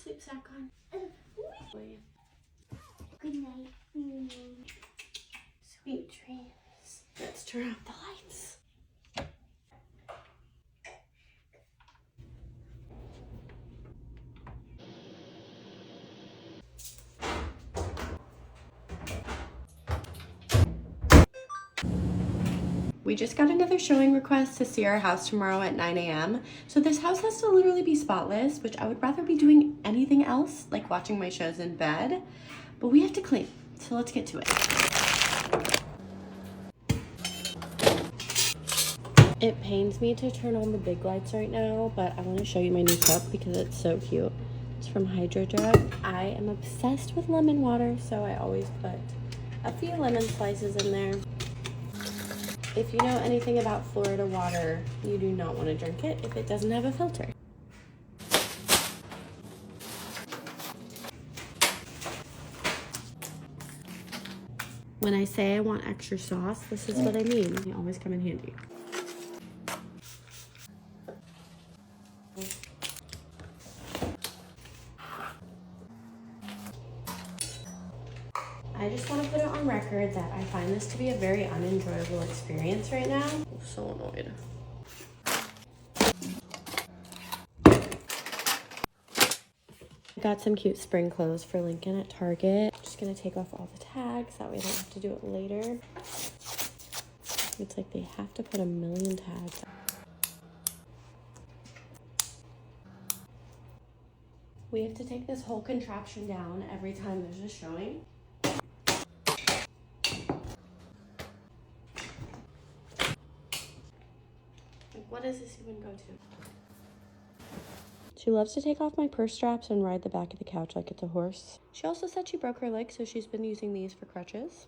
sleep sack on. Good night. Sweet dreams. Let's turn off the lights. We just got another showing request to see our house tomorrow at 9 a.m. So this house has to literally be spotless, which I would rather be doing anything else, like watching my shows in bed. But we have to clean, so let's get to it. It pains me to turn on the big lights right now, but I want to show you my new cup because it's so cute. It's from Hydro Drug. I am obsessed with lemon water, so I always put a few lemon slices in there. If you know anything about Florida water, you do not want to drink it if it doesn't have a filter. When I say I want extra sauce, this is what I mean. They always come in handy. I just want to put it on record that I find this to be a very unenjoyable experience right now. I'm so annoyed. I got some cute spring clothes for Lincoln at Target. I'm just gonna take off all the tags, that way I don't have to do it later. It's like they have to put a million tags. We have to take this whole contraption down every time there's a showing. What does this even go to? She loves to take off my purse straps and ride the back of the couch like it's a horse. She also said she broke her leg, so she's been using these for crutches.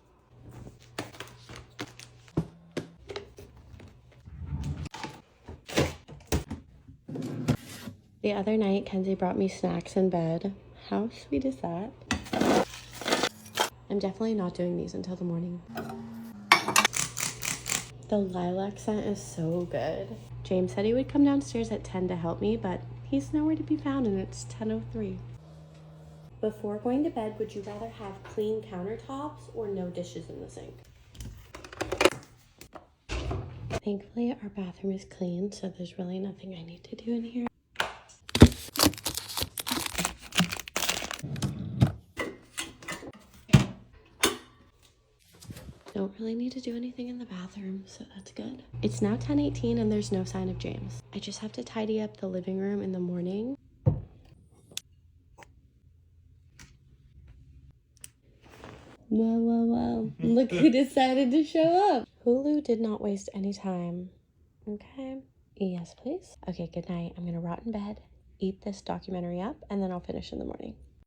The other night, Kenzie brought me snacks in bed. How sweet is that? I'm definitely not doing these until the morning. The lilac scent is so good. James said he would come downstairs at 10 to help me, but he's nowhere to be found and it's 10:03. Before going to bed, would you rather have clean countertops or no dishes in the sink? Thankfully, our bathroom is clean, so there's really nothing I need to do in here. Don't really need to do anything in the bathroom, so that's good. It's now 10:18 and there's no sign of James. I just have to tidy up the living room in the morning. Wow. Look who decided to show up. Hulu did not waste any time. Okay. Yes, please. Okay, good night. I'm gonna rot in bed, eat this documentary up, and then I'll finish in the morning.